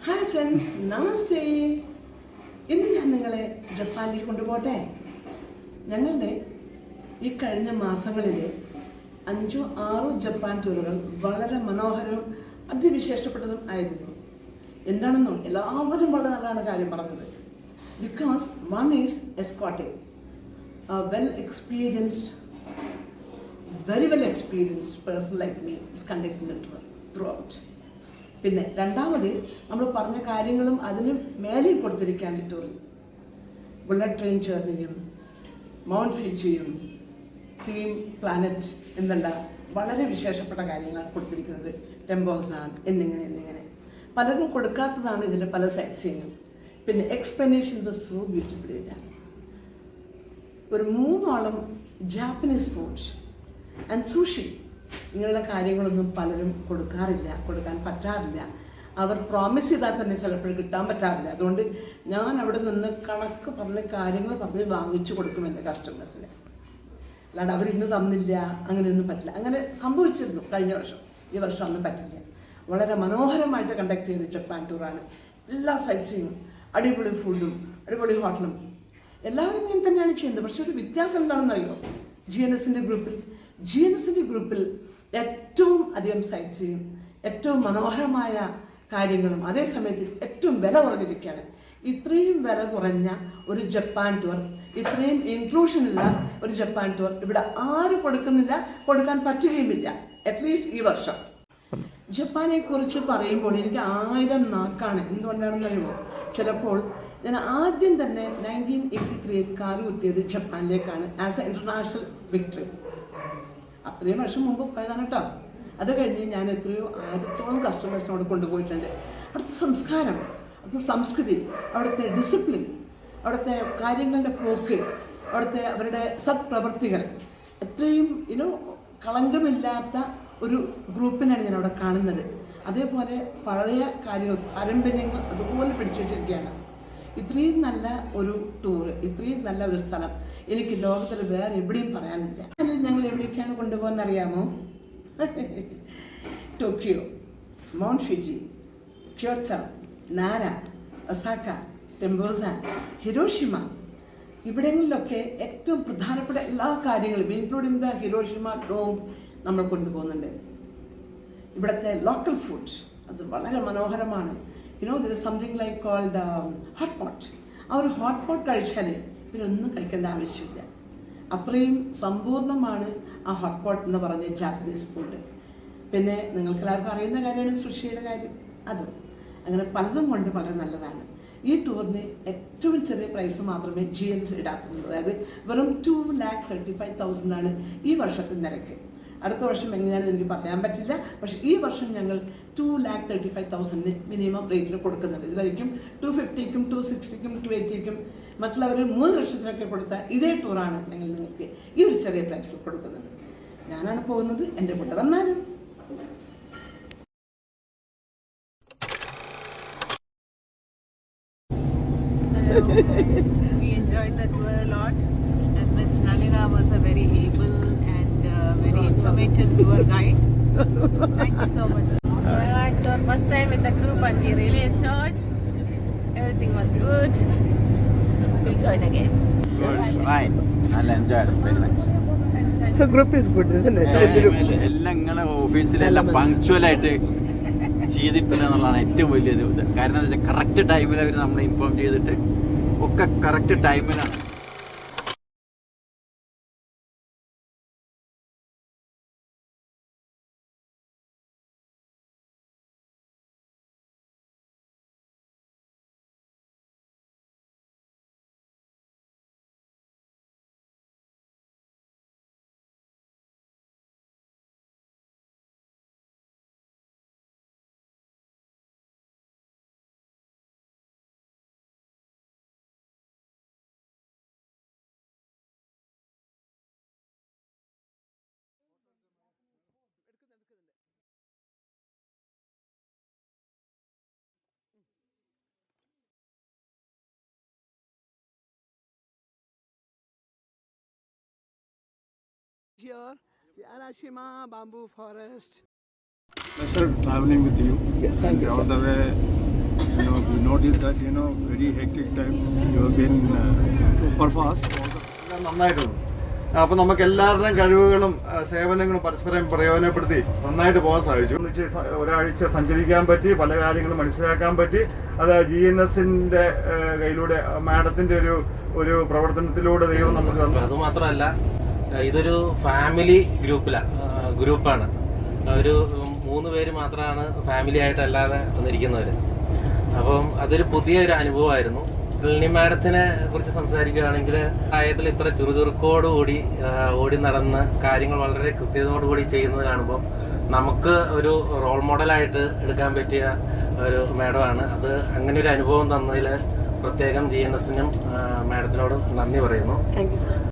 Hi friends, നമസ്തേ. ഇന്ന് ഞാൻ നിങ്ങളെ ജപ്പാനിലേക്ക് കൊണ്ടുപോട്ടെ. ഞങ്ങളുടെ ഈ കഴിഞ്ഞ മാസങ്ങളിൽ 5-6 ജപ്പാൻ ടൂറുകൾ വളരെ മനോഹരവും അതിവിശേഷപ്പെട്ടതും ആയിരുന്നു. എന്താണെന്നോ എല്ലാവരും വളരെ നല്ലതാണ് കാര്യം പറഞ്ഞത്. Because one is escorting well experienced, very well experienced person like me is conducting the tour throughout. പിന്നെ രണ്ടാമത് നമ്മൾ പറഞ്ഞ കാര്യങ്ങളും അതിന് മേലിൽ കൊടുത്തിരിക്കുകയാണ് ഈ ടൂറിൽ. ബുള്ളറ്റ് ട്രെയിൻ ജേർണിയും മൗണ്ട് ഫിജിയും ടീം പ്ലാനറ്റ് എന്നുള്ള വളരെ വിശേഷപ്പെട്ട കാര്യങ്ങളാണ് കൊടുത്തിരിക്കുന്നത്. ടെമ്പോസാൻ എന്നിങ്ങനെ പലരും കൊടുക്കാത്തതാണ് ഇതിൻ്റെ പല സൈറ്റ് സീയിങ്ങും. പിന്നെ explanation was so beautifully done. ഒരു 3 ആളും ജാപ്പനീസ് ഫുഡ് ആൻഡ് സൂഷി ഇങ്ങനെയുള്ള കാര്യങ്ങളൊന്നും പലരും കൊടുക്കാൻ പറ്റാറില്ല. അവർ പ്രോമിസ് ചെയ്താൽ തന്നെ ചിലപ്പോഴും കിട്ടാൻ പറ്റാറില്ല. അതുകൊണ്ട് ഞാൻ അവിടെ നിന്ന് കണക്ക് കാര്യങ്ങൾ പറഞ്ഞ് വാങ്ങിച്ചു കൊടുക്കും എൻ്റെ കസ്റ്റമേഴ്സിന്. അല്ലാണ്ട് അവരിന്ന് തന്നില്ല, അങ്ങനെയൊന്നും പറ്റില്ല. അങ്ങനെ സംഭവിച്ചിരുന്നു കഴിഞ്ഞ വർഷം. ഈ വർഷം ഒന്നും പറ്റില്ല. വളരെ മനോഹരമായിട്ട് കണ്ടക്ട് ചെയ്ത ജപ്പാൻ ടൂറാണ്. എല്ലാ സൈറ്റ് സീയിങ്ങും, അടിപൊളി ഫുഡും അടിപൊളി ഹോട്ടലും എല്ലാവരും ഇങ്ങനെ തന്നെയാണ് ചെയ്യുന്നത്. പക്ഷെ ഒരു വ്യത്യാസം എന്താണെന്നറിയോ? ജി എൻ എസിൻ്റെ ഗ്രൂപ്പിൽ ഏറ്റവും അധികം സൈറ്റ് സീയിങ്, ഏറ്റവും മനോഹരമായ കാര്യങ്ങളും അതേ സമയത്ത് ഏറ്റവും വില കുറഞ്ഞിരിക്കുകയാണ്. ഇത്രയും വില കുറഞ്ഞ ഒരു ജപ്പാൻ ടൂർ, ഇത്രയും ഇൻക്ലൂഷനുള്ള ഒരു ജപ്പാൻ ടൂർ ഇവിടെ ആരും കൊടുക്കാൻ പറ്റുകയുമില്ല. അറ്റ്ലീസ്റ്റ് ഈ വർഷം. ജപ്പാനെ കുറിച്ച് പറയുമ്പോൾ എനിക്ക് 1000 നാക്കാണ്. എന്തുകൊണ്ടാണെന്നറിയുമോ? ചിലപ്പോൾ ഞാൻ ആദ്യം തന്നെ 1983 കാലുകുത്തിയത് ജപ്പാനിലേക്കാണ് ആസ് എ ഇൻ്റർനാഷണൽ വിക്ടറി. അത്രയും വർഷം മുമ്പ് പോയതാണ് കേട്ടോ. അത് കഴിഞ്ഞ് ഞാൻ എത്രയോ 1000ഓളം കസ്റ്റമേഴ്സിനോട് കൊണ്ടുപോയിട്ടുണ്ട്. അവിടുത്തെ സംസ്കാരം, അവിടുത്തെ സംസ്കൃതി, അവിടുത്തെ ഡിസിപ്ലിൻ, അവിടുത്തെ കാര്യങ്ങളുടെ പോക്ക്, അവിടുത്തെ അവരുടെ സത്പ്രവൃത്തികൾ, എത്രയും കളങ്കമില്ലാത്ത ഒരു ഗ്രൂപ്പിനാണ് ഞാൻ അവിടെ കാണുന്നത്. അതേപോലെ പഴയ കാര്യങ്ങൾ, പാരമ്പര്യങ്ങൾ അതുപോലെ പിടിച്ചു വെച്ചിരിക്കുകയാണ്. ഇത്രയും നല്ല ഒരു ടൂറ്, ഇത്രയും നല്ല ഒരു സ്ഥലം എനിക്ക് ലോകത്തിൽ വേറെ എവിടെയും പറയാനില്ല. ഞങ്ങൾ എവിടേക്കാണ് കൊണ്ടുപോകുന്നത് അറിയാമോ? Tokyo, mount Fuji, Kyoto, Nara, Osaka, Tempozan, Hiroshima, ഇവിടങ്ങളിലൊക്കെ ഏറ്റവും പ്രധാനപ്പെട്ട എല്ലാ കാര്യങ്ങളും ഇൻക്ലൂഡിങ് ദ ഹിരോഷിമ ഡോം നമ്മൾ കൊണ്ടുപോകുന്നുണ്ട്. ഇവിടുത്തെ ലോക്കൽ ഫുഡ് അത് വളരെ മനോഹരമാണ്. there is something like called hot pot. ആ ഒരു ഹോട്ട് പോട്ട് കഴിച്ചാൽ പിന്നെ ഒന്നും കഴിക്കേണ്ട ആവശ്യമില്ല. അത്രയും സമ്പൂർണ്ണമാണ് ആ ഹോട്ട് പോട്ട് എന്ന് പറഞ്ഞ ജാപ്പനീസ് ഫുഡ്. പിന്നെ നിങ്ങൾക്ക് എല്ലാവർക്കും അറിയുന്ന കാര്യമാണ് സുഷിയുടെ കാര്യം. അതും അങ്ങനെ പലതും കൊണ്ട് വളരെ നല്ലതാണ്. ഈ ടൂറിന് ഏറ്റവും ചെറിയ പ്രൈസ് മാത്രമേ GNS ഈടാക്കുന്നുള്ളൂ. അതായത് വെറും 2,35,000 ആണ് ഈ വർഷത്തെ നിരക്ക്. അടുത്ത വർഷം എങ്ങനെയാണെന്ന് എനിക്ക് പറയാൻ പറ്റില്ല. പക്ഷേ ഈ വർഷം ഞങ്ങൾ 2,35,000 മിനിമം റേറ്റിൽ കൊടുക്കുന്നുണ്ട്. ഇതായിരിക്കും 250-ക്കും 260-ക്കും 280-ക്കും മറ്റുള്ളവർ 3 ലക്ഷത്തിനൊക്കെ കൊടുത്ത ഇതേ ടൂറാണ് ഞങ്ങൾ നിങ്ങൾക്ക് ഈ ഒരു ചെറിയ പ്രൈസിൽ കൊടുക്കുന്നത്. ഞാനാണ് പോകുന്നത്, എൻ്റെ കൂടെ വന്നാലും. We enjoyed the tour a lot, and Miss Nalina was a very able and very informative tour guide. Thank you so much. It's our first time with the group and we really enjoyed. Everything was good. We'll join again. Good, nice. I enjoyed it very much. So group is good, isn't it? എല്ലാം നിങ്ങളെ ഓഫീസിലെല്ലാം പങ്ക്ച്വലായിട്ട് ചെയ്തിട്ടുണ്ടെന്നുള്ളതാണ് ഏറ്റവും വലിയൊരു ഇത്. കാരണം എന്താ വെച്ചാൽ correct ടൈമിൽ അവർ നമ്മളെ ഇൻഫോം ചെയ്തിട്ട് ഒക്കെ കറക്റ്റ് ടൈമിലാണ്. Here, the Arashima bamboo forest. Pleasure traveling with you. Yeah, thank you, all sir. the way We noticed that, very hectic time. You have been super fast. നന്നായിട്ടുണ്ട്. അപ്പോൾ നമുക്ക് എല്ലാവരുടെയും കഴിവുകളും സേവനങ്ങളും പരസ്പരം പ്രയോജനപ്പെടുത്തി നന്നായിട്ട് പോകാൻ സാധിച്ചു. ഒരാഴ്ച സഞ്ചരിക്കാൻ പറ്റി, പല കാര്യങ്ങളും മനസ്സിലാക്കാൻ പറ്റി. അത് GNSന്റെ കയ്യിലൂടെ മാഡത്തിന്റെ ഒരു പ്രവർത്തനത്തിലൂടെ ദൈവം നമുക്ക് തന്നു. അതുമാത്രമല്ല, ഇതൊരു ഫാമിലി ഗ്രൂപ്പാണ്. ഒരു 3 പേര് മാത്രമാണ് ഫാമിലി ആയിട്ടല്ലാതെ വന്നിരിക്കുന്നവർ. അപ്പം അതൊരു പുതിയൊരു അനുഭവമായിരുന്നു. ലിനി മാഡത്തിനെ കുറിച്ച് സംസാരിക്കുകയാണെങ്കിൽ പ്രായത്തിൽ ഇത്ര ചുറുചുറുക്കോടുകൂടി ഓടി നടന്ന് കാര്യങ്ങൾ വളരെ കൃത്യതയോടുകൂടി ചെയ്യുന്നത് കാണുമ്പോൾ നമുക്ക് ഒരു റോൾ മോഡലായിട്ട് എടുക്കാൻ പറ്റിയ ഒരു മാഡമാണ്. അത് അങ്ങനെ ഒരു അനുഭവം തന്നതിൽ പ്രത്യേകം GNSനും മാഡത്തിനോട് നന്ദി പറയുന്നു. Thank you sir.